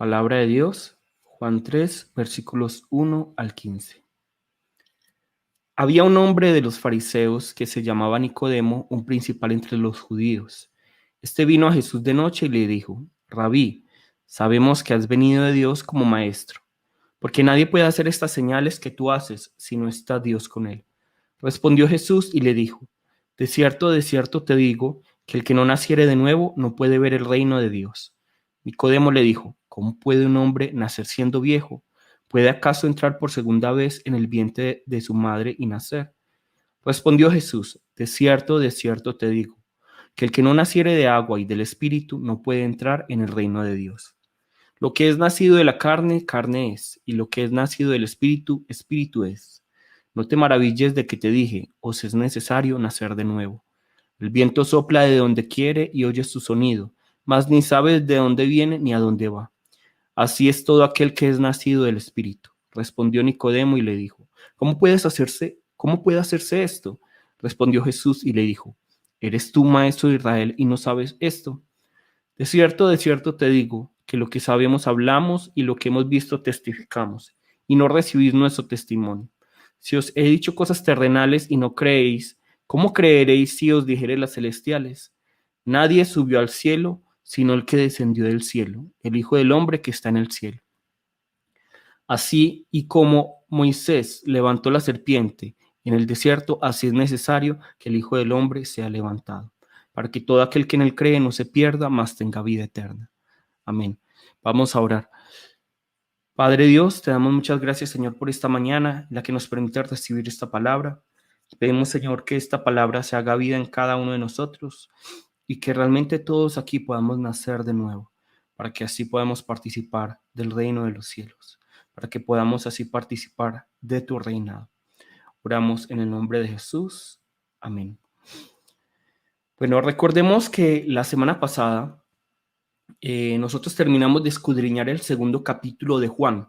Palabra de Dios, Juan 3, versículos 1 al 15. Había un hombre de los fariseos que se llamaba Nicodemo, un principal entre los judíos. Este vino a Jesús de noche y le dijo: Rabí, sabemos que has venido de Dios como maestro, porque nadie puede hacer estas señales que tú haces si no está Dios con él. Respondió Jesús y le dijo: de cierto te digo, que el que no naciere de nuevo no puede ver el reino de Dios. Nicodemo le dijo: ¿Cómo puede un hombre nacer siendo viejo? ¿Puede acaso entrar por segunda vez en el vientre de su madre y nacer? Respondió Jesús: de cierto te digo, que el que no naciere de agua y del Espíritu no puede entrar en el reino de Dios. Lo que es nacido de la carne, carne es, y lo que es nacido del Espíritu, Espíritu es. No te maravilles de que te dije: os es necesario nacer de nuevo. El viento sopla de donde quiere y oyes su sonido, mas ni sabes de dónde viene ni a dónde va. Así es todo aquel que es nacido del Espíritu. Respondió Nicodemo y le dijo: ¿Cómo puede hacerse esto? Respondió Jesús y le dijo: ¿Eres tú maestro de Israel y no sabes esto? De cierto te digo, que lo que sabemos hablamos y lo que hemos visto testificamos, y no recibís nuestro testimonio. Si os he dicho cosas terrenales y no creéis, ¿cómo creeréis si os dijere las celestiales? Nadie subió al cielo, sino el que descendió del cielo, el Hijo del Hombre que está en el cielo. Así y como Moisés levantó la serpiente en el desierto, así es necesario que el Hijo del Hombre sea levantado, para que todo aquel que en él cree no se pierda, mas tenga vida eterna. Amén. Vamos a orar. Padre Dios, te damos muchas gracias, Señor, por esta mañana, la que nos permite recibir esta palabra. Pedimos, Señor, que esta palabra se haga vida en cada uno de nosotros y que realmente todos aquí podamos nacer de nuevo, para que así podamos participar del reino de los cielos, para que podamos así participar de tu reinado. Oramos en el nombre de Jesús. Amén. Bueno, recordemos que la semana pasada nosotros terminamos de escudriñar el segundo capítulo de Juan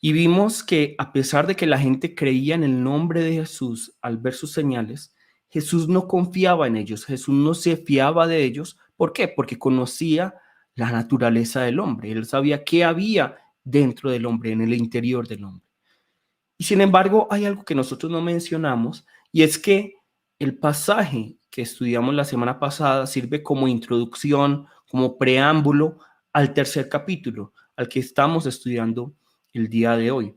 y vimos que a pesar de que la gente creía en el nombre de Jesús al ver sus señales, Jesús no confiaba en ellos, Jesús no se fiaba de ellos. ¿Por qué? Porque conocía la naturaleza del hombre, él sabía qué había dentro del hombre, en el interior del hombre. Y sin embargo, hay algo que nosotros no mencionamos, y es que el pasaje que estudiamos la semana pasada sirve como introducción, como preámbulo al tercer capítulo, al que estamos estudiando el día de hoy,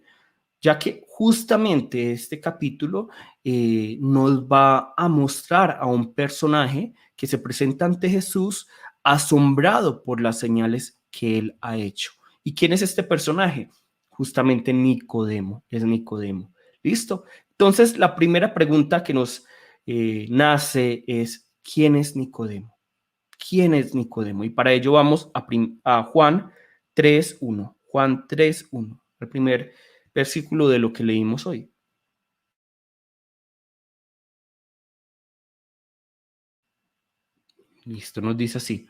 ya que justamente este capítulo nos va a mostrar a un personaje que se presenta ante Jesús asombrado por las señales que él ha hecho. ¿Y quién es este personaje? Justamente Nicodemo, es Nicodemo. ¿Listo? Entonces, la primera pregunta que nos nace es: ¿quién es Nicodemo? ¿Quién es Nicodemo? Y para ello vamos a Juan 3:1. Juan 3:1, el primer versículo de lo que leímos hoy. Listo, nos dice así: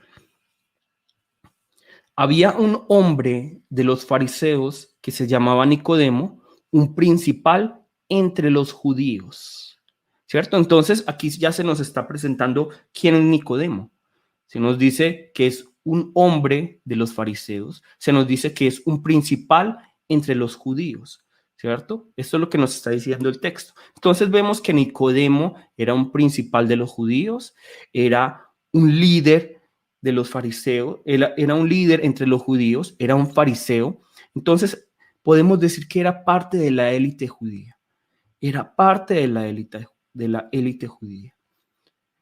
había un hombre de los fariseos que se llamaba Nicodemo, un principal entre los judíos. ¿Cierto? Entonces aquí ya se nos está presentando quién es Nicodemo. Se nos dice que es un hombre de los fariseos, se nos dice que es un principal entre los judíos, ¿cierto? Esto es lo que nos está diciendo el texto. Entonces vemos que Nicodemo era un principal de los judíos, era un líder de los fariseos, era un líder entre los judíos, era un fariseo. Entonces podemos decir que era parte de la élite judía, era parte de la élite judía.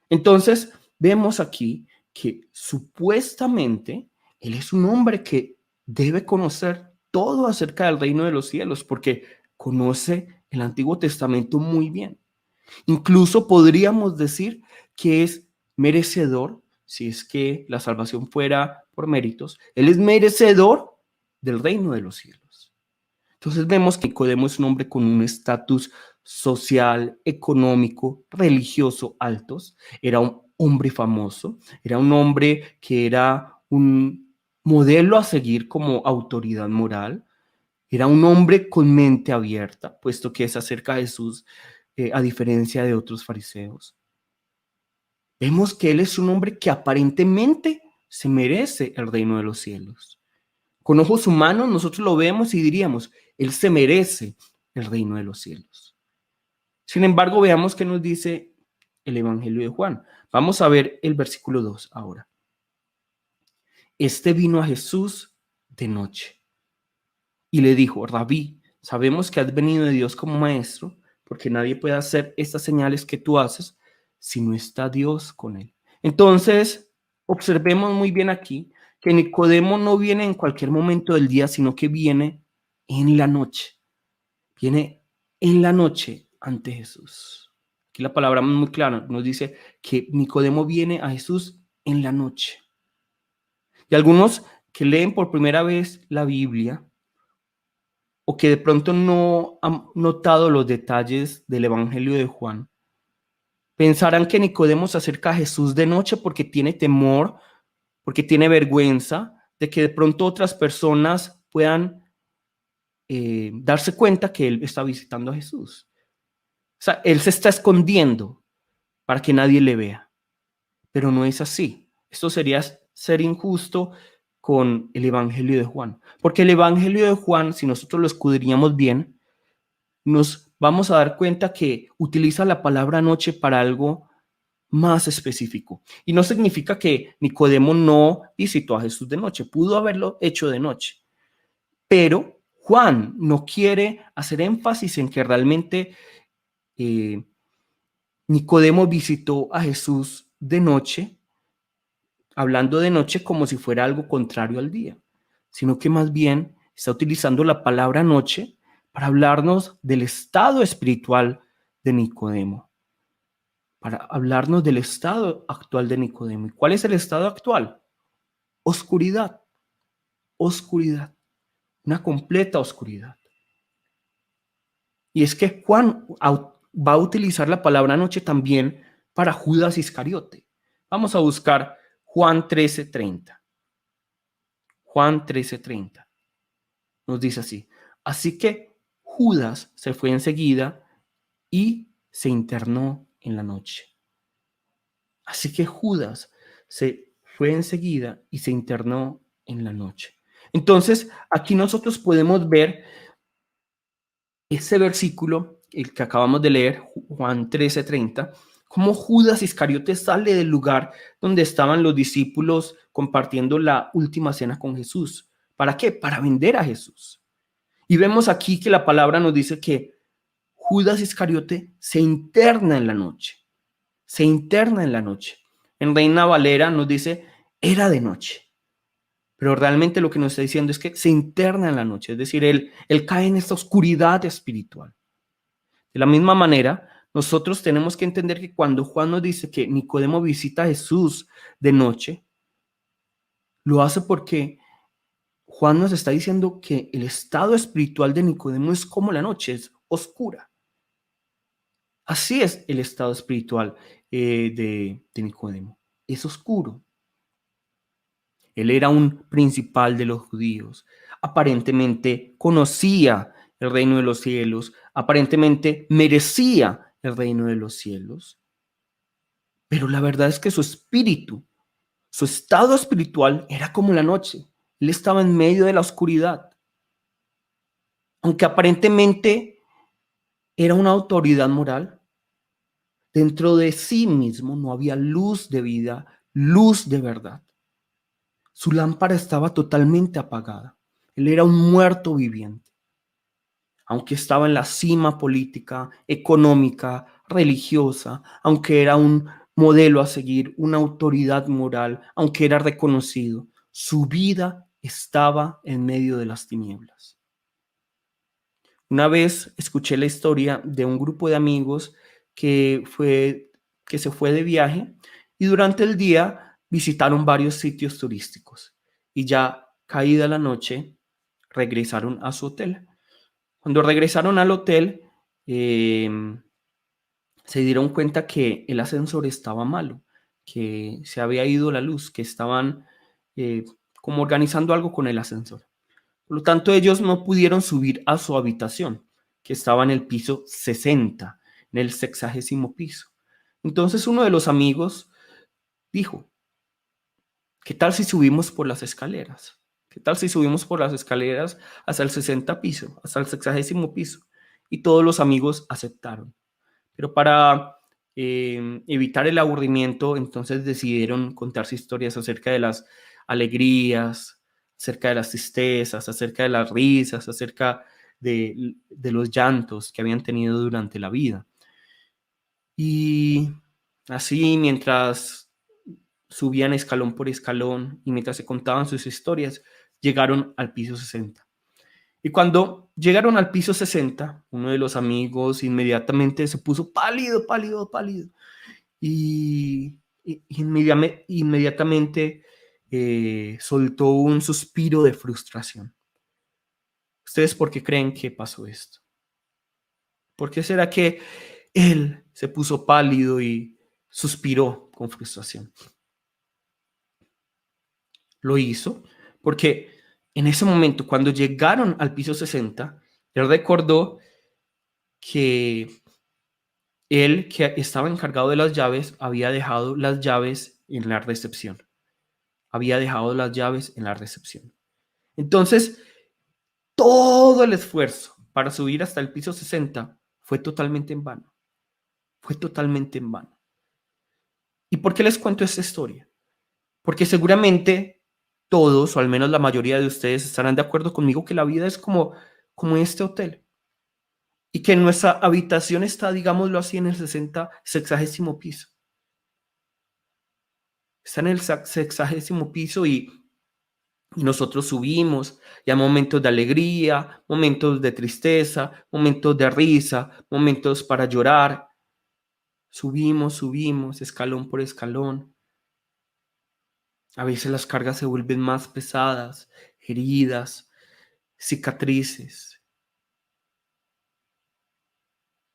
Entonces vemos aquí que supuestamente él es un hombre que debe conocer todo acerca del reino de los cielos, porque conoce el Antiguo Testamento muy bien. Incluso podríamos decir que es merecedor, si es que la salvación fuera por méritos, él es merecedor del reino de los cielos. Entonces vemos que Nicodemo es un hombre con un estatus social, económico, religioso altos. Era un hombre famoso, era un hombre que era un modelo a seguir como autoridad moral. Era un hombre con mente abierta, puesto que es acerca de Jesús, a diferencia de otros fariseos. Vemos que él es un hombre que aparentemente se merece el reino de los cielos. Con ojos humanos nosotros lo vemos y diríamos, Él se merece el reino de los cielos. Sin embargo, veamos qué nos dice el Evangelio de Juan. Vamos a ver el versículo 2 ahora. Este vino a Jesús de noche y le dijo, Rabí, sabemos que has venido de Dios como maestro, porque nadie puede hacer estas señales que tú haces si no está Dios con él. Entonces, observemos muy bien aquí que Nicodemo no viene en cualquier momento del día, sino que viene en la noche. Viene en la noche ante Jesús. Aquí la palabra es muy clara, nos dice que Nicodemo viene a Jesús en la noche. Y algunos que leen por primera vez la Biblia o que de pronto no han notado los detalles del Evangelio de Juan, pensarán que Nicodemo se acerca a Jesús de noche porque tiene temor, porque tiene vergüenza de que de pronto otras personas puedan darse cuenta que él está visitando a Jesús. O sea, él se está escondiendo para que nadie le vea, pero no es así. Esto sería ser injusto con el Evangelio de Juan, porque el Evangelio de Juan, si nosotros lo escudriñamos bien, nos vamos a dar cuenta que utiliza la palabra noche para algo más específico. Y no significa que Nicodemo no visitó a Jesús de noche, pudo haberlo hecho de noche, pero Juan no quiere hacer énfasis en que realmente Nicodemo visitó a Jesús de noche, hablando de noche como si fuera algo contrario al día, sino que más bien está utilizando la palabra noche para hablarnos del estado espiritual de Nicodemo, para hablarnos del estado actual de Nicodemo. ¿Y cuál es el estado actual? Oscuridad, oscuridad, una completa oscuridad. Y es que Juan va a utilizar la palabra noche también para Judas Iscariote. Vamos a buscar Juan 13:30. Juan 13:30 nos dice así. Así que Judas se fue enseguida y se internó en la noche. Así que Judas se fue enseguida y se internó en la noche. Entonces, aquí nosotros podemos ver ese versículo, el que acabamos de leer, Juan 13:30, cómo Judas Iscariote sale del lugar donde estaban los discípulos compartiendo la última cena con Jesús. ¿Para qué? Para vender a Jesús. Y vemos aquí que la palabra nos dice que Judas Iscariote se interna en la noche. Se interna en la noche. En Reina Valera nos dice, era de noche. Pero realmente lo que nos está diciendo es que se interna en la noche. Es decir, él cae en esta oscuridad espiritual. De la misma manera, nosotros tenemos que entender que cuando Juan nos dice que Nicodemo visita a Jesús de noche, lo hace porque Juan nos está diciendo que el estado espiritual de Nicodemo es como la noche, es oscura. Así es el estado espiritual de Nicodemo, es oscuro. Él era un principal de los judíos, aparentemente conocía el reino de los cielos, aparentemente merecía el reino de los cielos, pero la verdad es que su espíritu, su estado espiritual era como la noche. Él estaba en medio de la oscuridad. Aunque aparentemente era una autoridad moral, dentro de sí mismo no había luz de vida, luz de verdad. Su lámpara estaba totalmente apagada. Él era un muerto viviente. Aunque estaba en la cima política, económica, religiosa, aunque era un modelo a seguir, una autoridad moral, aunque era reconocido, su vida estaba en medio de las tinieblas. Una vez escuché la historia de un grupo de amigos que se fue de viaje y durante el día visitaron varios sitios turísticos y ya caída la noche regresaron a su hotel. Cuando regresaron al hotel, se dieron cuenta que el ascensor estaba malo, que se había ido la luz, que estaban eh, como organizando algo con el ascensor. Por lo tanto, ellos no pudieron subir a su habitación, que estaba en el piso 60, en el 60º piso. Entonces uno de los amigos dijo, ¿qué tal si subimos por las escaleras? ¿Qué tal si subimos por las escaleras hasta el 60 piso, hasta el 60º piso? Y todos los amigos aceptaron. Pero para evitar el aburrimiento, entonces decidieron contarse historias acerca de las alegrías, acerca de las tristezas, acerca de las risas, acerca de los llantos que habían tenido durante la vida. Y así, mientras subían escalón por escalón y mientras se contaban sus historias, llegaron al piso 60. Y cuando llegaron al piso 60, uno de los amigos inmediatamente se puso pálido, pálido, pálido. Y inmediatamente soltó un suspiro de frustración. ¿Ustedes por qué creen que pasó esto? ¿Por qué será que él se puso pálido y suspiró con frustración? Lo hizo porque en ese momento, cuando llegaron al piso 60, él recordó que él, que estaba encargado de las llaves, había dejado las llaves en la recepción. Había dejado las llaves en la recepción. Entonces, todo el esfuerzo para subir hasta el piso 60 fue totalmente en vano. Fue totalmente en vano. ¿Y por qué les cuento esta historia? Porque seguramente todos, o al menos la mayoría de ustedes, estarán de acuerdo conmigo que la vida es como este hotel. Y que nuestra habitación está, digámoslo así, en el 60º piso. Está en el 60º piso y nosotros subimos y hay momentos de alegría, momentos de tristeza, momentos de risa, momentos para llorar. Subimos, subimos, escalón por escalón. A veces las cargas se vuelven más pesadas, heridas, cicatrices.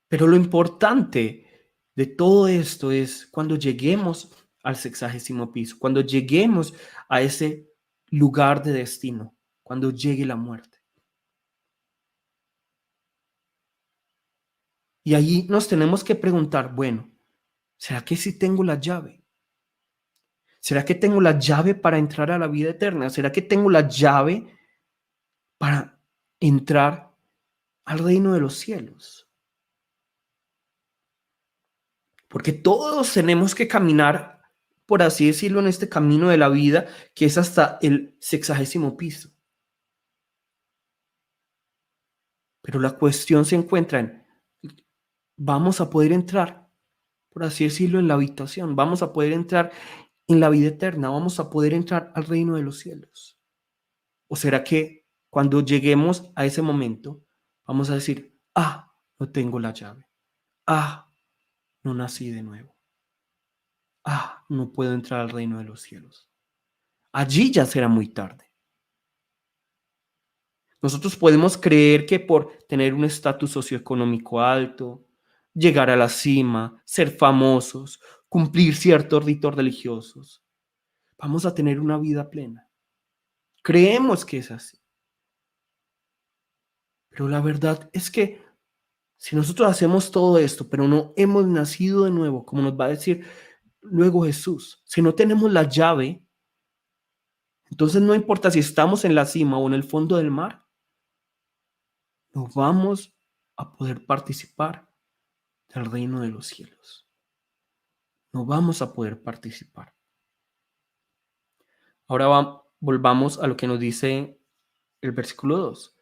Pero lo importante de todo esto es cuando lleguemos al 60º piso, cuando lleguemos a ese lugar de destino, cuando llegue la muerte. Y allí nos tenemos que preguntar, bueno, ¿será que sí tengo la llave? ¿Será que tengo la llave para entrar a la vida eterna? ¿Será que tengo la llave para entrar al reino de los cielos? Porque todos tenemos que caminar, por así decirlo, en este camino de la vida que es hasta el 60º piso. Pero la cuestión se encuentra en, ¿vamos a poder entrar, por así decirlo, en la habitación? ¿Vamos a poder entrar en la vida eterna? ¿Vamos a poder entrar al reino de los cielos? ¿O será que cuando lleguemos a ese momento vamos a decir, no tengo la llave? No nací de nuevo. No puedo entrar al reino de los cielos. Allí ya será muy tarde. Nosotros podemos creer que por tener un estatus socioeconómico alto, llegar a la cima, ser famosos, cumplir ciertos ritos religiosos, vamos a tener una vida plena. Creemos que es así. Pero la verdad es que si nosotros hacemos todo esto, pero no hemos nacido de nuevo, como nos va a decir luego Jesús, si no tenemos la llave, entonces no importa si estamos en la cima o en el fondo del mar, no vamos a poder participar del reino de los cielos. No vamos a poder participar. Ahora volvamos a lo que nos dice el versículo 2.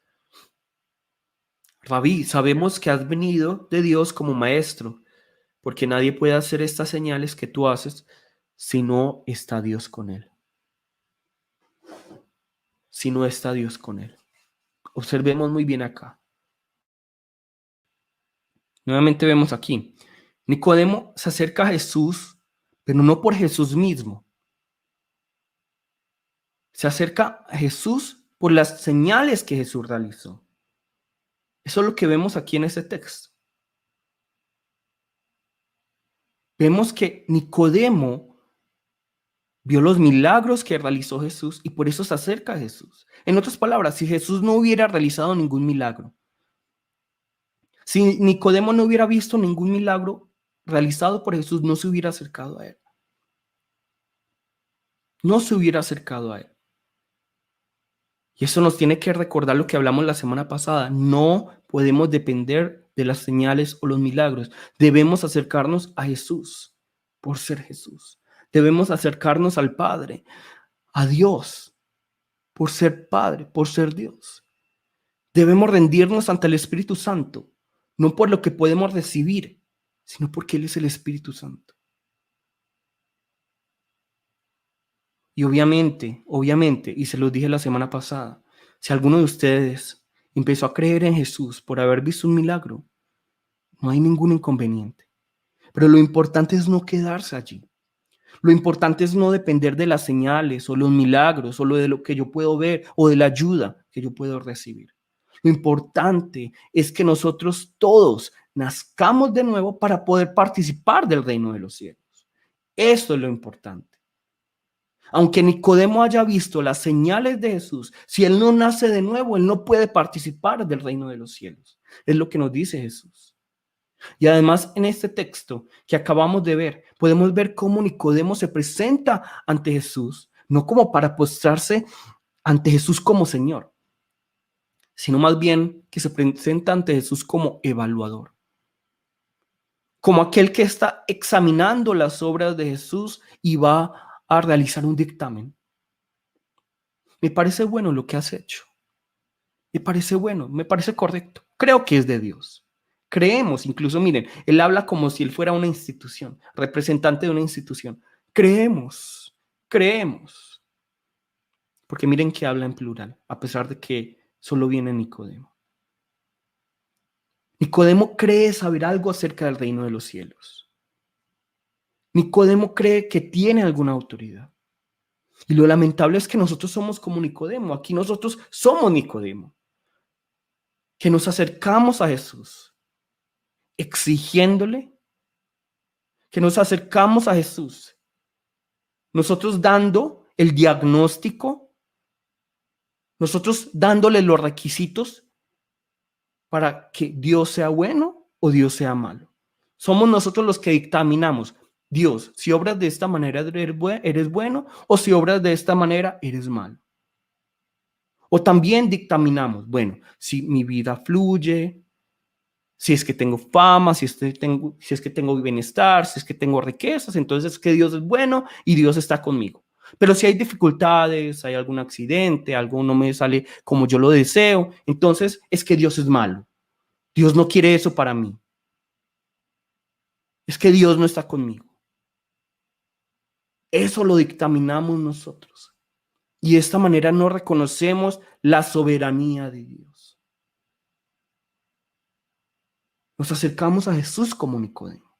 Rabí, sabemos que has venido de Dios como maestro, porque nadie puede hacer estas señales que tú haces si no está Dios con él. Si no está Dios con él. Observemos muy bien acá. Nuevamente vemos aquí. Nicodemo se acerca a Jesús, pero no por Jesús mismo. Se acerca a Jesús por las señales que Jesús realizó. Eso es lo que vemos aquí en este texto. Vemos que Nicodemo vio los milagros que realizó Jesús y por eso se acerca a Jesús. En otras palabras, si Jesús no hubiera realizado ningún milagro, si Nicodemo no hubiera visto ningún milagro realizado por Jesús, no se hubiera acercado a él. No se hubiera acercado a él. Y eso nos tiene que recordar lo que hablamos la semana pasada. No podemos depender de las señales o los milagros. Debemos acercarnos a Jesús por ser Jesús. Debemos acercarnos al Padre, a Dios, por ser Padre, por ser Dios. Debemos rendirnos ante el Espíritu Santo, no por lo que podemos recibir, sino porque Él es el Espíritu Santo. Y obviamente, y se los dije la semana pasada, si alguno de ustedes empezó a creer en Jesús por haber visto un milagro, no hay ningún inconveniente. Pero lo importante es no quedarse allí. Lo importante es no depender de las señales o los milagros o de lo que yo puedo ver o de la ayuda que yo puedo recibir. Lo importante es que nosotros todos nazcamos de nuevo para poder participar del reino de los cielos. Esto es lo importante. Aunque Nicodemo haya visto las señales de Jesús, si él no nace de nuevo, él no puede participar del reino de los cielos. Es lo que nos dice Jesús. Y además en este texto que acabamos de ver, podemos ver cómo Nicodemo se presenta ante Jesús, no como para postrarse ante Jesús como Señor, sino más bien que se presenta ante Jesús como evaluador, como aquel que está examinando las obras de Jesús y va a realizar un dictamen. Me parece bueno lo que has hecho. Me parece bueno, me parece correcto. Creo que es de Dios. Creemos, incluso miren, él habla como si él fuera una institución, representante de una institución. Creemos. Porque miren que habla en plural, a pesar de que solo viene Nicodemo. Nicodemo cree saber algo acerca del reino de los cielos. Nicodemo cree que tiene alguna autoridad. Y lo lamentable es que nosotros somos como Nicodemo. Aquí nosotros somos Nicodemo, que nos acercamos a Jesús exigiéndole, que nos acercamos a Jesús, nosotros dando el diagnóstico, nosotros dándole los requisitos para que Dios sea bueno o Dios sea malo. Somos nosotros los que dictaminamos, Dios, si obras de esta manera eres bueno o si obras de esta manera eres malo. O también dictaminamos, bueno, si mi vida fluye, si es que tengo fama, si es que tengo bienestar, si es que tengo riquezas, entonces es que Dios es bueno y Dios está conmigo. Pero si hay dificultades, hay algún accidente, algo no me sale como yo lo deseo, entonces es que Dios es malo. Dios no quiere eso para mí. Es que Dios no está conmigo. Eso lo dictaminamos nosotros. Y de esta manera no reconocemos la soberanía de Dios. Nos acercamos a Jesús como Nicodemo.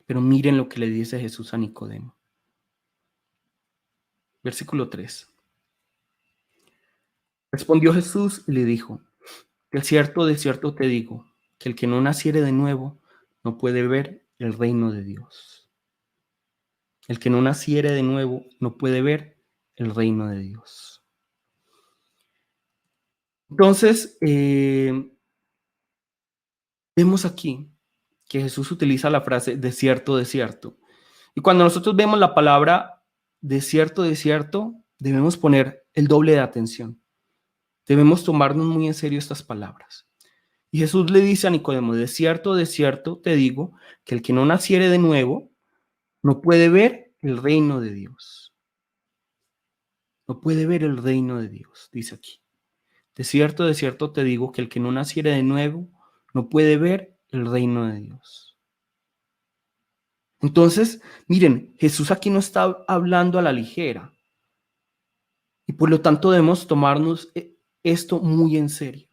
Pero miren lo que le dice Jesús a Nicodemo. Versículo 3. Respondió Jesús y le dijo: de cierto te digo, que el que no naciere de nuevo no puede ver el reino de Dios. El que no naciere de nuevo no puede ver el reino de Dios. Entonces, vemos aquí que Jesús utiliza la frase de cierto, de cierto. Y cuando nosotros vemos la palabra de cierto, debemos poner el doble de atención. Debemos tomarnos muy en serio estas palabras. Y Jesús le dice a Nicodemo: de cierto te digo, que el que no naciere de nuevo no puede ver el reino de Dios. No puede ver el reino de Dios, dice aquí. De cierto te digo, que el que no naciere de nuevo no puede ver el reino de Dios. Entonces, miren, Jesús aquí no está hablando a la ligera. Y por lo tanto debemos tomarnos esto muy en serio.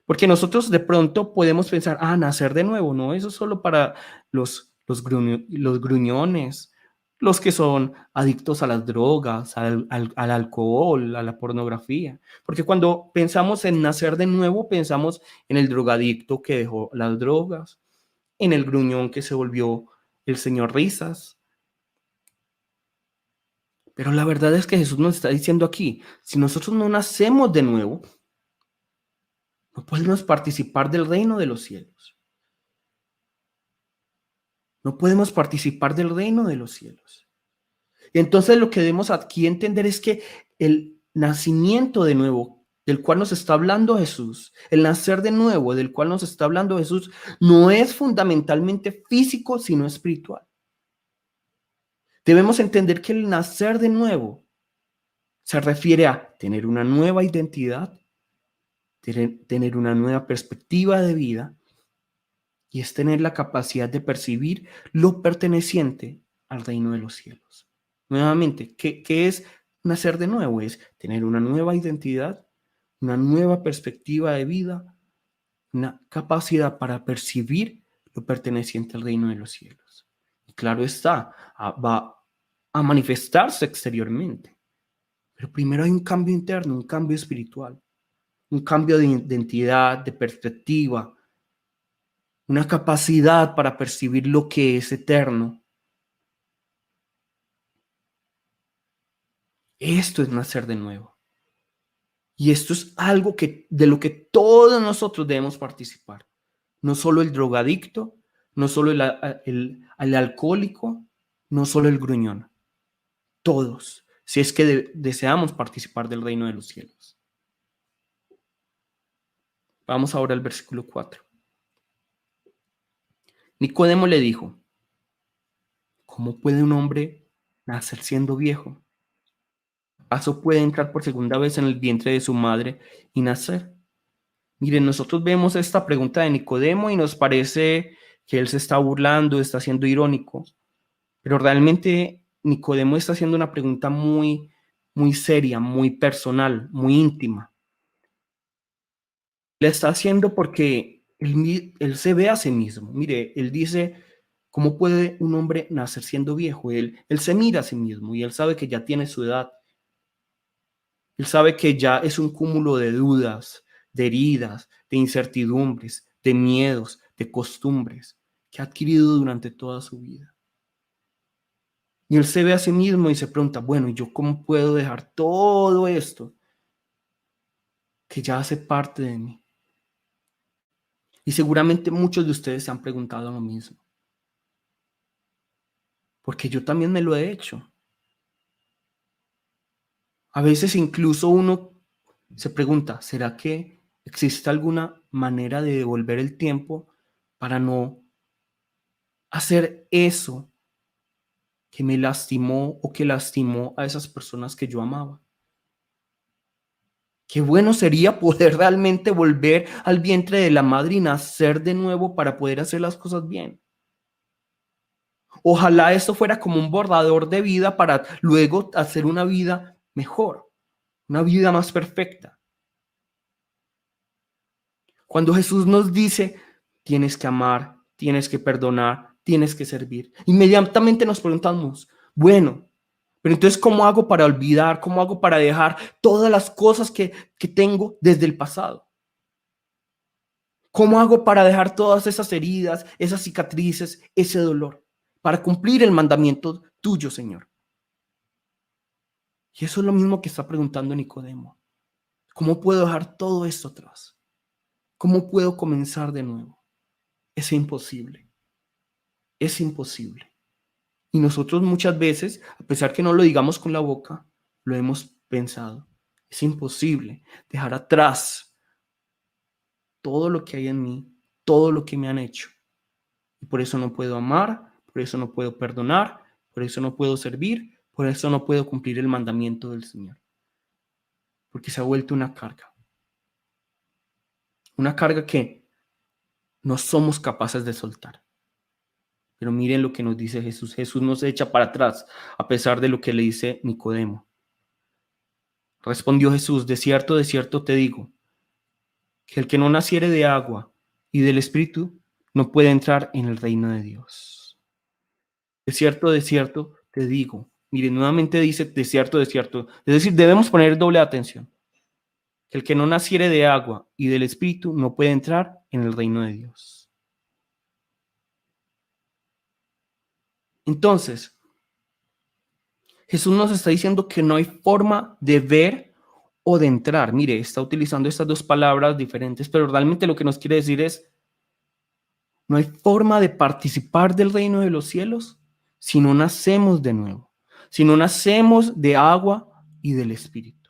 Porque nosotros de pronto podemos pensar, nacer de nuevo, no, eso es solo para los gruñones, los que son adictos a las drogas, al alcohol, a la pornografía. Porque cuando pensamos en nacer de nuevo, pensamos en el drogadicto que dejó las drogas, en el gruñón que se volvió el señor risas. Pero la verdad es que Jesús nos está diciendo aquí, si nosotros no nacemos de nuevo, no podemos participar del reino de los cielos. No podemos participar del reino de los cielos. Entonces lo que debemos aquí entender es que el nacimiento de nuevo, del cual nos está hablando Jesús, el nacer de nuevo, del cual nos está hablando Jesús, no es fundamentalmente físico, sino espiritual. Debemos entender que el nacer de nuevo se refiere a tener una nueva identidad, tener una nueva perspectiva de vida, y es tener la capacidad de percibir lo perteneciente al reino de los cielos. Nuevamente, ¿qué es nacer de nuevo? Es tener una nueva identidad, una nueva perspectiva de vida, una capacidad para percibir lo perteneciente al reino de los cielos. Y claro está, va a manifestarse exteriormente. Pero primero hay un cambio interno, un cambio espiritual, un cambio de identidad, de perspectiva, una capacidad para percibir lo que es eterno. Esto es nacer de nuevo. Y esto es algo de lo que todos nosotros debemos participar. No solo el drogadicto, no solo el alcohólico, no solo el gruñón. Todos, si es que deseamos participar del reino de los cielos. Vamos ahora al versículo 4. Nicodemo le dijo: ¿cómo puede un hombre nacer siendo viejo? ¿Acaso puede entrar por segunda vez en el vientre de su madre y nacer? Miren, nosotros vemos esta pregunta de Nicodemo y nos parece que él se está burlando, está siendo irónico, pero realmente Nicodemo está haciendo una pregunta muy, muy seria, muy personal, muy íntima. La está haciendo porque él se ve a sí mismo. Mire, él dice: ¿cómo puede un hombre nacer siendo viejo? Él se mira a sí mismo y él sabe que ya tiene su edad. Él sabe que ya es un cúmulo de dudas, de heridas, de incertidumbres, de miedos, de costumbres que ha adquirido durante toda su vida. Y él se ve a sí mismo y se pregunta: bueno, ¿y yo cómo puedo dejar todo esto que ya hace parte de mí? Y seguramente muchos de ustedes se han preguntado lo mismo, porque yo también me lo he hecho. A veces incluso uno se pregunta: ¿será que existe alguna manera de devolver el tiempo para no hacer eso que me lastimó o que lastimó a esas personas que yo amaba? Qué bueno sería poder realmente volver al vientre de la madre y nacer de nuevo para poder hacer las cosas bien. Ojalá esto fuera como un borrador de vida para luego hacer una vida mejor, una vida más perfecta. Cuando Jesús nos dice: tienes que amar, tienes que perdonar, tienes que servir, inmediatamente nos preguntamos: bueno, pero entonces, ¿cómo hago para olvidar? ¿Cómo hago para dejar todas las cosas que tengo desde el pasado? ¿Cómo hago para dejar todas esas heridas, esas cicatrices, ese dolor, para cumplir el mandamiento tuyo, Señor? Y eso es lo mismo que está preguntando Nicodemo. ¿Cómo puedo dejar todo esto atrás? ¿Cómo puedo comenzar de nuevo? Es imposible. Es imposible. Y nosotros muchas veces, a pesar que no lo digamos con la boca, lo hemos pensado. Es imposible dejar atrás todo lo que hay en mí, todo lo que me han hecho. Y por eso no puedo amar, por eso no puedo perdonar, por eso no puedo servir, por eso no puedo cumplir el mandamiento del Señor. Porque se ha vuelto una carga. Una carga que no somos capaces de soltar. Pero miren lo que nos dice Jesús. Jesús nos echa para atrás a pesar de lo que le dice Nicodemo. Respondió Jesús: de cierto te digo, que el que no naciere de agua y del Espíritu no puede entrar en el reino de Dios. De cierto te digo. Miren, nuevamente dice de cierto. Es decir, debemos poner doble atención. Que el que no naciere de agua y del Espíritu no puede entrar en el reino de Dios. Entonces, Jesús nos está diciendo que no hay forma de ver o de entrar. Mire, está utilizando estas dos palabras diferentes, pero realmente lo que nos quiere decir es: no hay forma de participar del reino de los cielos si no nacemos de nuevo. sino nacemos de agua y del Espíritu.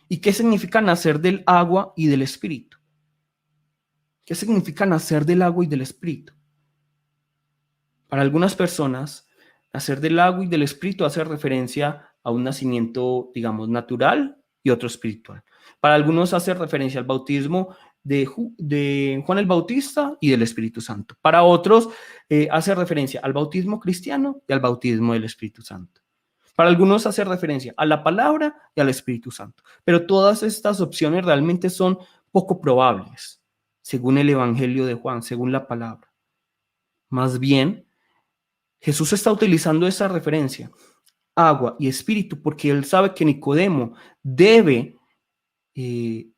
¿Y qué significa nacer del agua y del Espíritu? ¿Qué significa nacer del agua y del Espíritu? Para algunas personas, nacer del agua y del Espíritu hace referencia a un nacimiento, digamos, natural y otro espiritual. Para algunos hace referencia al bautismo de Juan el Bautista y del Espíritu Santo. Para otros hace referencia al bautismo cristiano y al bautismo del Espíritu Santo. Para algunos hace referencia a la palabra y al Espíritu Santo. Pero todas estas opciones realmente son poco probables, según el Evangelio de Juan, según la palabra. Más bien, Jesús está utilizando esa referencia, agua y espíritu, porque él sabe que Nicodemo debe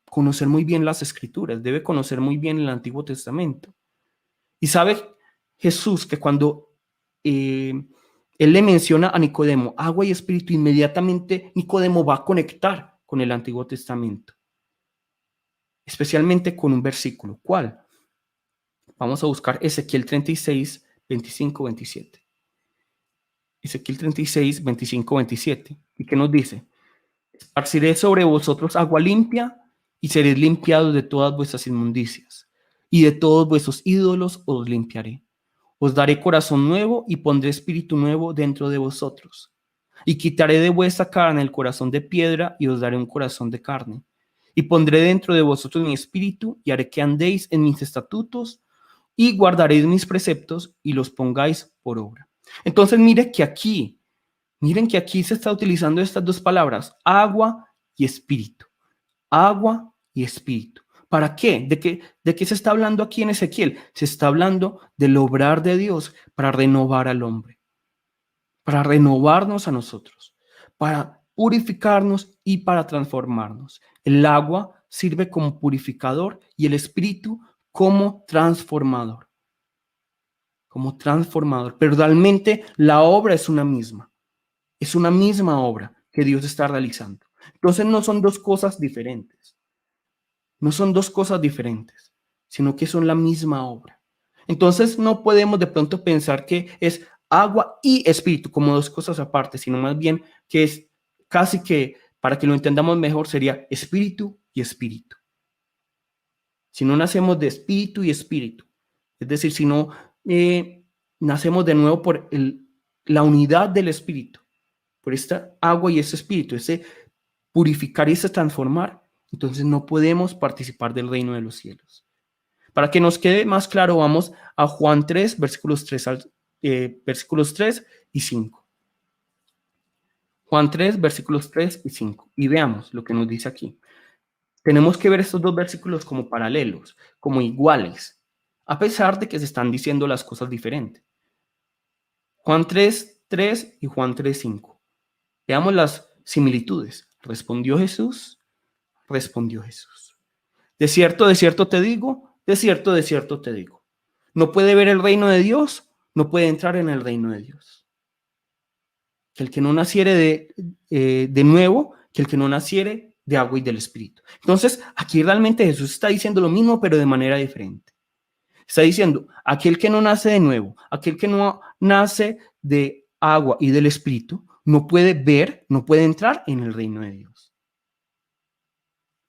conocer muy bien las Escrituras, debe conocer muy bien el Antiguo Testamento. Y sabe Jesús que cuando él le menciona a Nicodemo agua y espíritu, inmediatamente Nicodemo va a conectar con el Antiguo Testamento, especialmente con un versículo. ¿Cuál? Vamos a buscar Ezequiel 36, 25, 27. Ezequiel 36, 25, 27. ¿Y qué nos dice? Esparciré sobre vosotros agua limpia y seréis limpiados de todas vuestras inmundicias, y de todos vuestros ídolos os limpiaré. Os daré corazón nuevo y pondré espíritu nuevo dentro de vosotros. Y quitaré de vuestra carne el corazón de piedra y os daré un corazón de carne. Y pondré dentro de vosotros mi espíritu y haré que andéis en mis estatutos y guardaréis mis preceptos y los pongáis por obra. Entonces miren que aquí se está utilizando estas dos palabras, agua y espíritu. Agua y espíritu. ¿Para qué? ¿De qué se está hablando aquí en Ezequiel? Se está hablando del obrar de Dios para renovar al hombre, para renovarnos a nosotros, para purificarnos y para transformarnos. El agua sirve como purificador y el espíritu como transformador. Como transformador. Pero realmente la obra es una misma. Es una misma obra que Dios está realizando. Entonces no son dos cosas diferentes. No son dos cosas diferentes, sino que son la misma obra. Entonces no podemos de pronto pensar que es agua y espíritu como dos cosas aparte, sino más bien que es casi que, para que lo entendamos mejor, sería espíritu y espíritu. Si no nacemos de espíritu y espíritu, es decir, si no nacemos de nuevo por la unidad del espíritu, por esta agua y ese espíritu, ese purificar y ese transformar, entonces no podemos participar del reino de los cielos. Para que nos quede más claro, vamos a Juan 3, versículos 3 y 5. Juan 3, versículos 3 y 5. Y veamos lo que nos dice aquí. Tenemos que ver estos dos versículos como paralelos, como iguales, a pesar de que se están diciendo las cosas diferentes. Juan 3, 3 y Juan 3, 5. Veamos las similitudes. Respondió Jesús. De cierto te digo, de cierto te digo. No puede ver el reino de Dios, no puede entrar en el reino de Dios. Que el que no naciere de nuevo, que el que no naciere de agua y del Espíritu. Entonces, aquí realmente Jesús está diciendo lo mismo, pero de manera diferente. Está diciendo, aquel que no nace de nuevo, aquel que no nace de agua y del Espíritu, no puede ver, no puede entrar en el reino de Dios.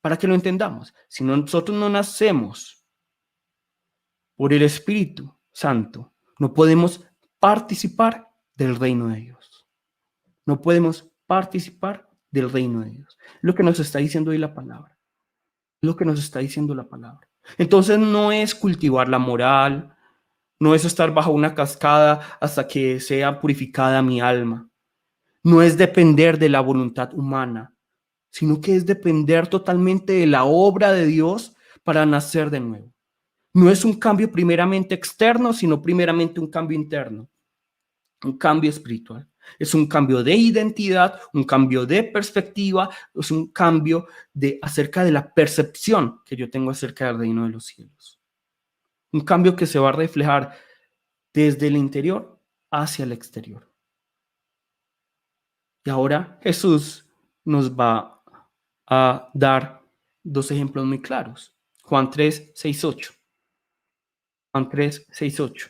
Para que lo entendamos, si nosotros no nacemos por el Espíritu Santo, no podemos participar del reino de Dios. No podemos participar del reino de Dios. Lo que nos está diciendo hoy la palabra. Lo que nos está diciendo la palabra. Entonces no es cultivar la moral, no es estar bajo una cascada hasta que sea purificada mi alma. No es depender de la voluntad humana, sino que es depender totalmente de la obra de Dios para nacer de nuevo. No es un cambio primeramente externo, sino primeramente un cambio interno, un cambio espiritual. Es un cambio de identidad, un cambio de perspectiva, es un cambio acerca de la percepción que yo tengo acerca del reino de los cielos. Un cambio que se va a reflejar desde el interior hacia el exterior. Y ahora Jesús nos va a dar dos ejemplos muy claros. Juan 3, 6, 8. Juan 3, 6, 8.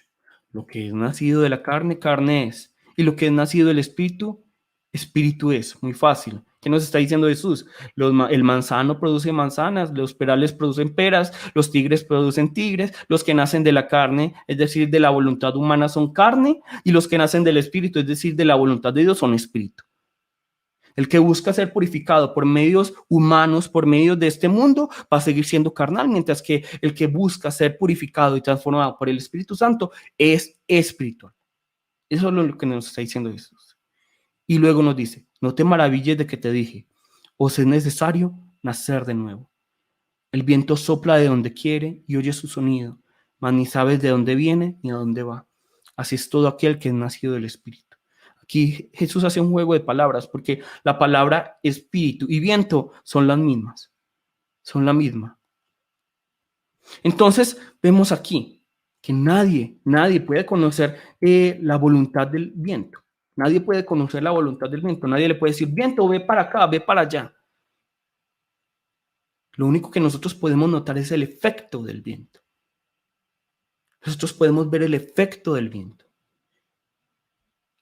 Lo que es nacido de la carne, carne es. Y lo que es nacido del Espíritu, Espíritu es muy fácil. ¿Qué nos está diciendo Jesús? El manzano produce manzanas, los perales producen peras, los tigres producen tigres, los que nacen de la carne, es decir, de la voluntad humana, son carne, y los que nacen del espíritu, es decir, de la voluntad de Dios, son espíritu. El que busca ser purificado por medios humanos, por medios de este mundo, va a seguir siendo carnal, mientras que el que busca ser purificado y transformado por el Espíritu Santo es espiritual. Eso es lo que nos está diciendo Jesús. Y luego nos dice, no te maravilles de que te dije, os es necesario nacer de nuevo. El viento sopla de donde quiere y oye su sonido, mas ni sabes de dónde viene ni a dónde va. Así es todo aquel que es nacido del Espíritu. Aquí Jesús hace un juego de palabras porque la palabra espíritu y viento son las mismas, son la misma. Entonces vemos aquí que nadie puede conocer la voluntad del viento. Nadie puede conocer la voluntad del viento. Nadie le puede decir, viento, ve para acá, ve para allá. Lo único que nosotros podemos notar es el efecto del viento. Nosotros podemos ver el efecto del viento.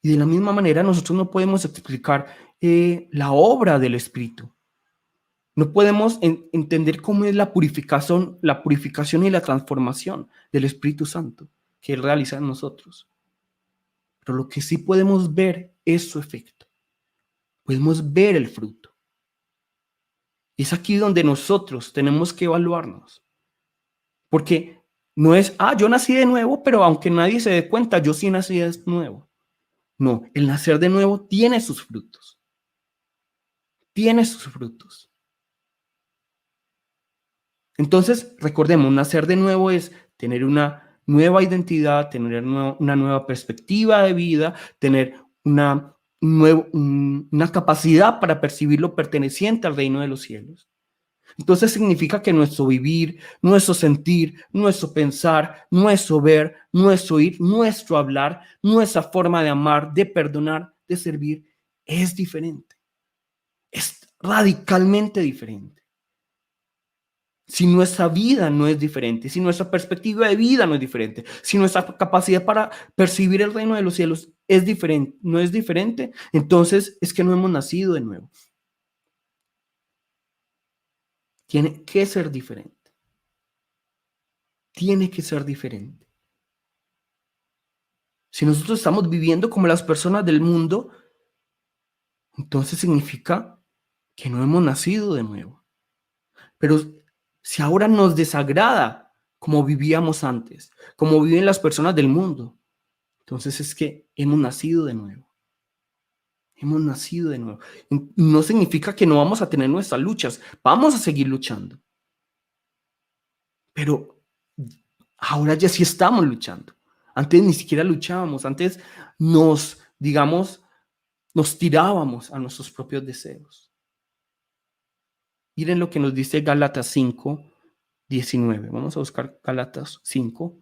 Y de la misma manera nosotros no podemos explicar la obra del Espíritu. No podemos entender cómo es la purificación y la transformación del Espíritu Santo que Él realiza en nosotros. Pero lo que sí podemos ver es su efecto. Podemos ver el fruto. Y es aquí donde nosotros tenemos que evaluarnos. Porque no es, yo nací de nuevo, pero aunque nadie se dé cuenta, yo sí nací de nuevo. No, el nacer de nuevo tiene sus frutos. Tiene sus frutos. Entonces, recordemos, nacer de nuevo es tener una nueva identidad, tener una nueva perspectiva de vida, tener una capacidad para percibir lo perteneciente al reino de los cielos. Entonces significa que nuestro vivir, nuestro sentir, nuestro pensar, nuestro ver, nuestro oír, nuestro hablar, nuestra forma de amar, de perdonar, de servir, es diferente. Es radicalmente diferente. Si nuestra vida no es diferente, si nuestra perspectiva de vida no es diferente, si nuestra capacidad para percibir el reino de los cielos es diferente, no es diferente, entonces es que no hemos nacido de nuevo. Tiene que ser diferente. Tiene que ser diferente. Si nosotros estamos viviendo como las personas del mundo, entonces significa que no hemos nacido de nuevo. Pero si ahora nos desagrada como vivíamos antes, como viven las personas del mundo, entonces es que hemos nacido de nuevo. Hemos nacido de nuevo. No significa que no vamos a tener nuestras luchas. Vamos a seguir luchando. Pero ahora ya sí estamos luchando. Antes ni siquiera luchábamos. Antes nos tirábamos a nuestros propios deseos. Miren lo que nos dice Gálatas 5:19. Vamos a buscar Gálatas 5.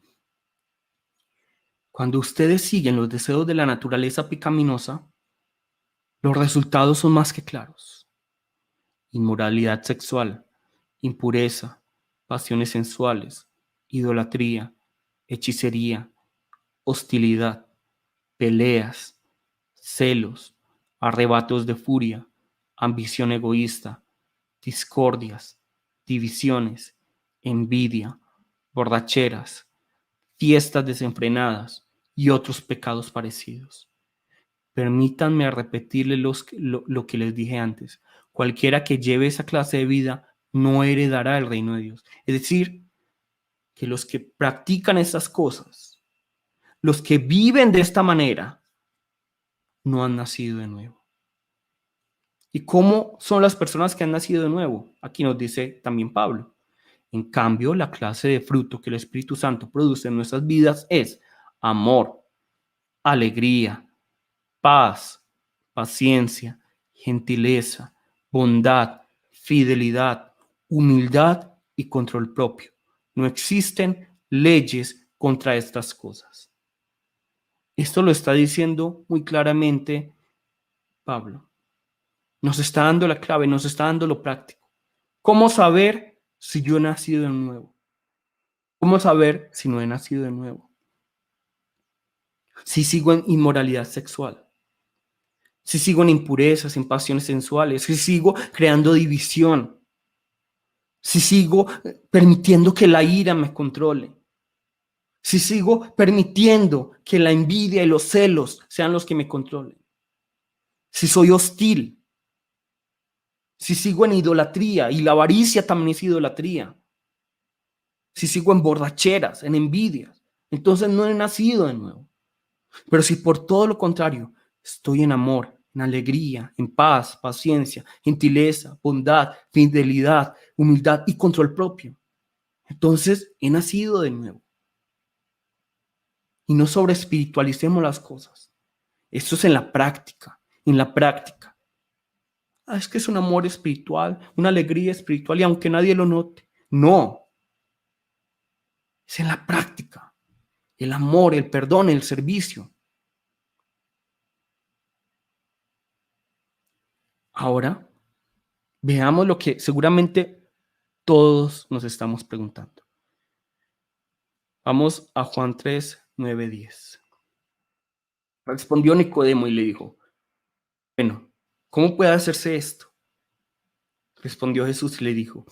Cuando ustedes siguen los deseos de la naturaleza pecaminosa, los resultados son más que claros. Inmoralidad sexual, impureza, pasiones sensuales, idolatría, hechicería, hostilidad, peleas, celos, arrebatos de furia, ambición egoísta, discordias, divisiones, envidia, borracheras, fiestas desenfrenadas y otros pecados parecidos. Permítanme repetirles lo que les dije antes. Cualquiera que lleve esa clase de vida no heredará el reino de Dios. Es decir, que los que practican estas cosas, los que viven de esta manera, no han nacido de nuevo. ¿Y cómo son las personas que han nacido de nuevo? Aquí nos dice también Pablo. En cambio, la clase de fruto que el Espíritu Santo produce en nuestras vidas es amor, alegría, paz, paciencia, gentileza, bondad, fidelidad, humildad y control propio. No existen leyes contra estas cosas. Esto lo está diciendo muy claramente Pablo. Nos está dando la clave, nos está dando lo práctico. ¿Cómo saber si yo he nacido de nuevo? ¿Cómo saber si no he nacido de nuevo? Si sigo en inmoralidad sexual, si sigo en impurezas, en pasiones sensuales, si sigo creando división, si sigo permitiendo que la ira me controle, si sigo permitiendo que la envidia y los celos sean los que me controlen, si soy hostil, si sigo en idolatría, y la avaricia también es idolatría, si sigo en borracheras, en envidias, entonces no he nacido de nuevo. Pero si por todo lo contrario estoy en amor, en alegría, en paz, paciencia, gentileza, bondad, fidelidad, humildad y control propio, entonces he nacido de nuevo. Y no sobre espiritualicemos las cosas. Esto es en la práctica, en la práctica. Es que es un amor espiritual, una alegría espiritual, y aunque nadie lo note, no, es en la práctica. El amor, el perdón, el servicio. Ahora, veamos lo que seguramente todos nos estamos preguntando. Vamos a Juan 3, 9, 10. Respondió Nicodemo y le dijo, bueno, ¿cómo puede hacerse esto? Respondió Jesús y le dijo,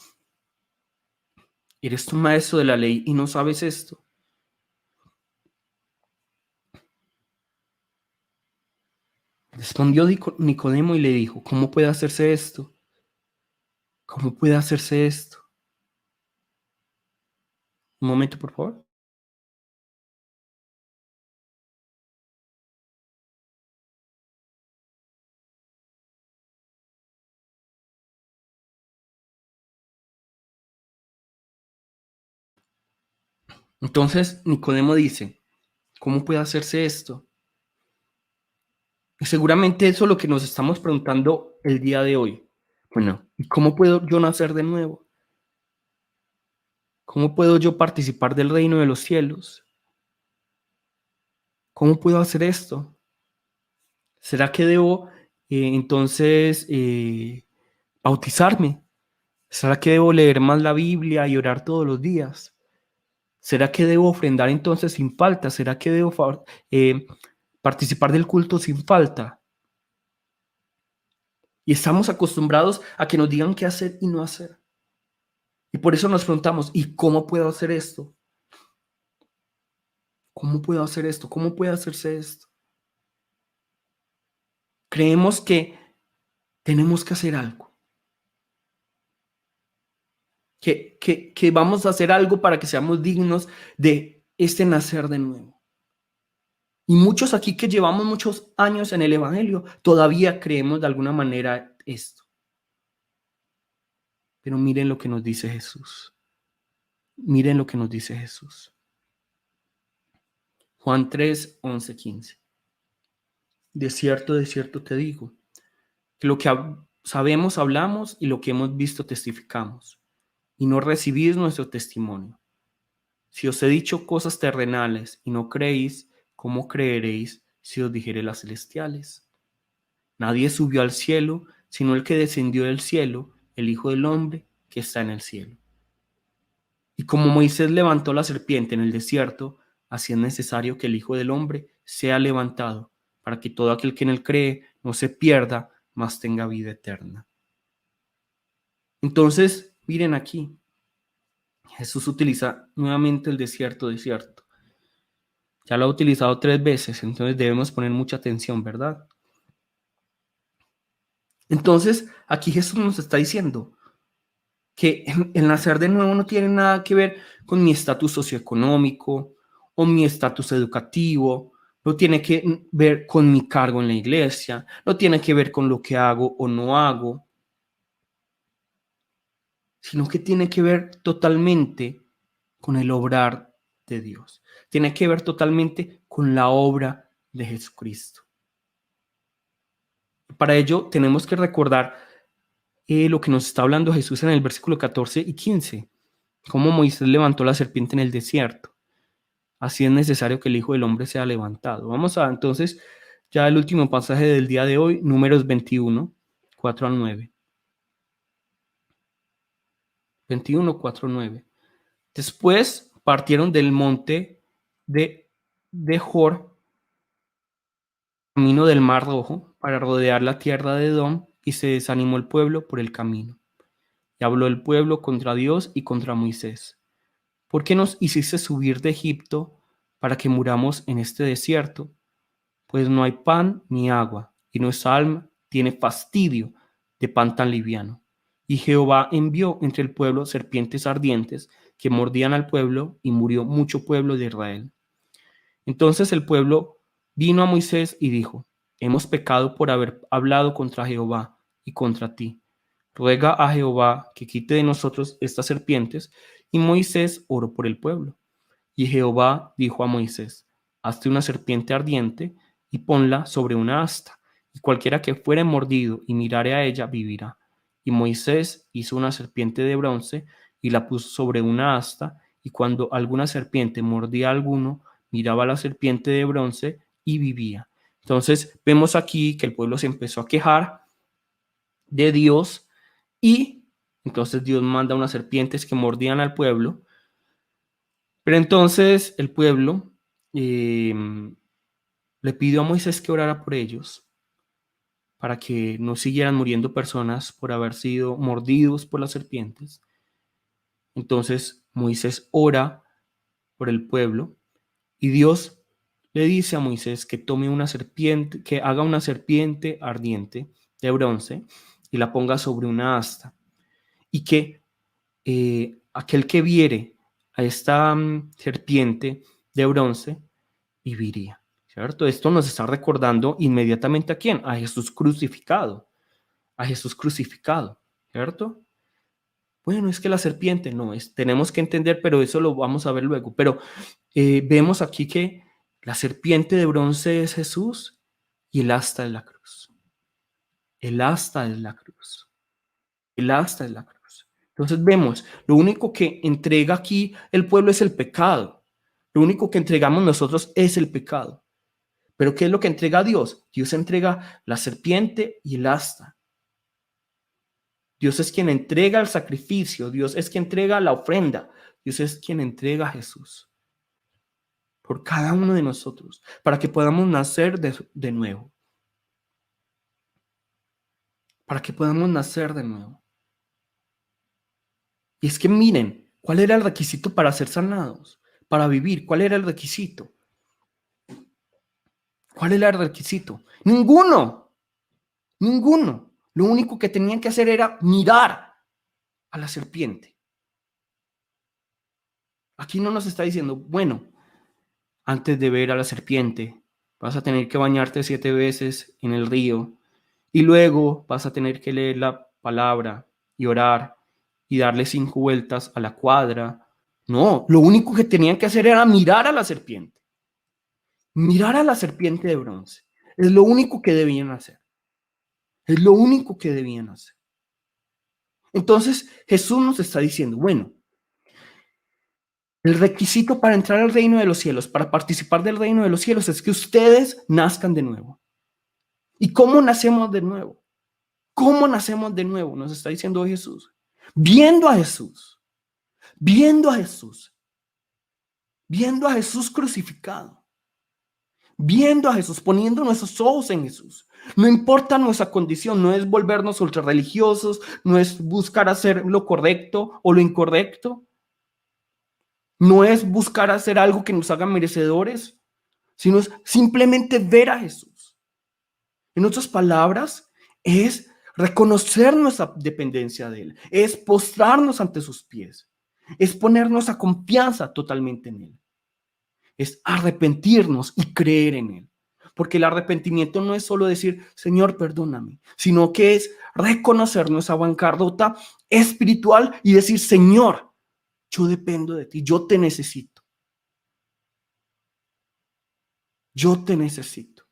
¿eres tú maestro de la ley y no sabes esto? Respondió Nicodemo y le dijo, ¿cómo puede hacerse esto? ¿Cómo puede hacerse esto? Un momento, por favor. Entonces Nicodemo dice, ¿cómo puede hacerse esto? Y seguramente eso es lo que nos estamos preguntando el día de hoy. Bueno, ¿y cómo puedo yo nacer de nuevo? ¿Cómo puedo yo participar del reino de los cielos? ¿Cómo puedo hacer esto? ¿Será que debo entonces bautizarme? ¿Será que debo leer más la Biblia y orar todos los días? ¿Será que debo ofrendar entonces sin falta? ¿Será que debo eh, participar del culto sin falta? Y estamos acostumbrados a que nos digan qué hacer y no hacer. Y por eso nos preguntamos, ¿y cómo puedo hacer esto? ¿Cómo puedo hacer esto? ¿Cómo puede hacerse esto? Creemos que tenemos que hacer algo, que vamos a hacer algo para que seamos dignos de este nacer de nuevo. Y muchos aquí que llevamos muchos años en el Evangelio, todavía creemos de alguna manera esto. Pero miren lo que nos dice Jesús. Miren lo que nos dice Jesús. Juan 3, 11, 15. De cierto te digo, que lo que sabemos hablamos y lo que hemos visto testificamos, y no recibís nuestro testimonio. Si os he dicho cosas terrenales y no creéis, ¿cómo creeréis si os dijere las celestiales? Nadie subió al cielo, sino el que descendió del cielo, el Hijo del Hombre que está en el cielo. Y como Moisés levantó la serpiente en el desierto, así es necesario que el Hijo del Hombre sea levantado, para que todo aquel que en él cree no se pierda, mas tenga vida eterna. Entonces, miren aquí, Jesús utiliza nuevamente el desierto. Ya lo ha utilizado 3 veces, entonces debemos poner mucha atención, ¿verdad? Entonces, aquí Jesús nos está diciendo que el nacer de nuevo no tiene nada que ver con mi estatus socioeconómico o mi estatus educativo, no tiene que ver con mi cargo en la iglesia, no tiene que ver con lo que hago o no hago, sino que tiene que ver totalmente con el obrar de Dios. Tiene que ver totalmente con la obra de Jesucristo. Para ello tenemos que recordar lo que nos está hablando Jesús en el versículo 14 y 15, cómo Moisés levantó la serpiente en el desierto. Así es necesario que el Hijo del Hombre sea levantado. Vamos a entonces ya el último pasaje del día de hoy, Números 21, 4 al 9. 21, 4 al 9. Después partieron del monte de Jor, camino del Mar Rojo, para rodear la tierra de Edom, y se desanimó el pueblo por el camino. Y habló el pueblo contra Dios y contra Moisés. ¿Por qué nos hiciste subir de Egipto para que muramos en este desierto? Pues no hay pan ni agua, y nuestra alma tiene fastidio de pan tan liviano. Y Jehová envió entre el pueblo serpientes ardientes que mordían al pueblo, y murió mucho pueblo de Israel. Entonces el pueblo vino a Moisés y dijo: hemos pecado por haber hablado contra Jehová y contra ti. Ruega a Jehová que quite de nosotros estas serpientes. Y Moisés oró por el pueblo. Y Jehová dijo a Moisés: hazte una serpiente ardiente y ponla sobre una asta, y cualquiera que fuere mordido y mirare a ella vivirá. Y Moisés hizo una serpiente de bronce y la puso sobre una asta, y cuando alguna serpiente mordía a alguno, miraba a la serpiente de bronce y vivía. Entonces vemos aquí que el pueblo se empezó a quejar de Dios, y entonces Dios manda unas serpientes que mordían al pueblo. Pero entonces el pueblo eh, le pidió a Moisés que orara por ellos para que no siguieran muriendo personas por haber sido mordidos por las serpientes. Entonces Moisés ora por el pueblo, y Dios le dice a Moisés que tome una serpiente, que haga una serpiente ardiente de bronce y la ponga sobre una asta, y que aquel que viere a esta serpiente de bronce viviría, ¿cierto? Esto nos está recordando inmediatamente a quién, a Jesús crucificado, a Jesús crucificado, ¿cierto? Bueno, es que la serpiente no es, tenemos que entender, pero eso lo vamos a ver luego. Pero vemos aquí que la serpiente de bronce es Jesús y el asta es la cruz. El asta es la cruz. El asta es la cruz. Entonces vemos, lo único que entrega aquí el pueblo es el pecado. Lo único que entregamos nosotros es el pecado. Pero ¿qué es lo que entrega Dios? Dios entrega la serpiente y el asta. Dios es quien entrega el sacrificio. Dios es quien entrega la ofrenda. Dios es quien entrega a Jesús por cada uno de nosotros, para que podamos nacer de nuevo. Para que podamos nacer de nuevo. Y es que miren, ¿cuál era el requisito para ser sanados? Para vivir, ¿cuál era el requisito? ¿Cuál era el requisito? Ninguno. Ninguno. Lo único que tenían que hacer era mirar a la serpiente. Aquí no nos está diciendo, bueno, antes de ver a la serpiente, vas a tener que bañarte 7 veces en el río, y luego vas a tener que leer la palabra y orar y darle 5 vueltas a la cuadra. No, lo único que tenían que hacer era mirar a la serpiente. Mirar a la serpiente de bronce. Es lo único que debían hacer. Es lo único que debían hacer. Entonces Jesús nos está diciendo, bueno, el requisito para entrar al reino de los cielos, para participar del reino de los cielos, es que ustedes nazcan de nuevo. ¿Y cómo nacemos de nuevo? ¿Cómo nacemos de nuevo? Nos está diciendo Jesús. Viendo a Jesús. Viendo a Jesús. Viendo a Jesús crucificado. Viendo a Jesús, poniendo nuestros ojos en Jesús. No importa nuestra condición, no es volvernos ultra religiosos, no es buscar hacer lo correcto o lo incorrecto. No es buscar hacer algo que nos haga merecedores, sino es simplemente ver a Jesús. En otras palabras, es reconocer nuestra dependencia de Él, es postrarnos ante sus pies, es poner nuestra confianza totalmente en Él, es arrepentirnos y creer en Él. Porque el arrepentimiento no es solo decir, Señor, perdóname, sino que es reconocer nuestra bancarrota espiritual y decir, Señor, yo dependo de ti, yo te necesito. Yo te necesito.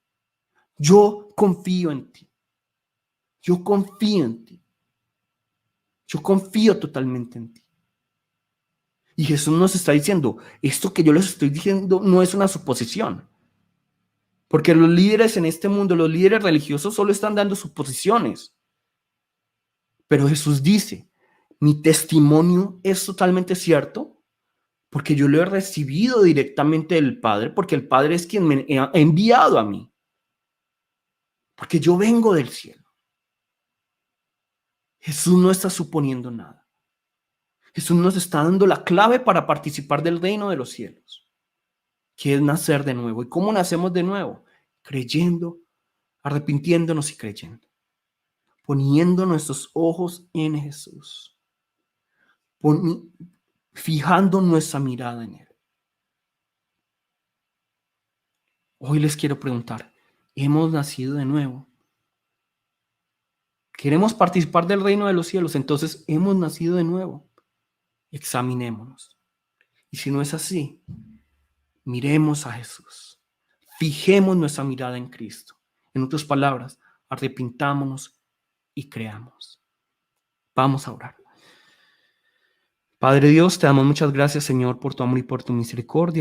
Yo confío en ti. Yo confío en ti. Yo confío totalmente en ti. Y Jesús nos está diciendo, esto que yo les estoy diciendo no es una suposición. Porque los líderes en este mundo, los líderes religiosos solo están dando suposiciones. Pero Jesús dice, mi testimonio es totalmente cierto porque yo lo he recibido directamente del Padre, porque el Padre es quien me ha enviado a mí. porque yo vengo del cielo. Jesús no está suponiendo nada. Jesús nos está dando la clave para participar del reino de los cielos, que es nacer de nuevo. ¿Y cómo nacemos de nuevo? Creyendo, arrepintiéndonos y creyendo, poniendo nuestros ojos en Jesús, fijando nuestra mirada en Él. Hoy les quiero preguntar, ¿hemos nacido de nuevo? ¿Queremos participar del reino de los cielos? Entonces, ¿hemos nacido de nuevo? Examinémonos. Y si no es así, miremos a Jesús. Fijemos nuestra mirada en Cristo. En otras palabras, arrepintámonos y creamos. Vamos a orar. Padre Dios, te damos muchas gracias, Señor, por tu amor y por tu misericordia.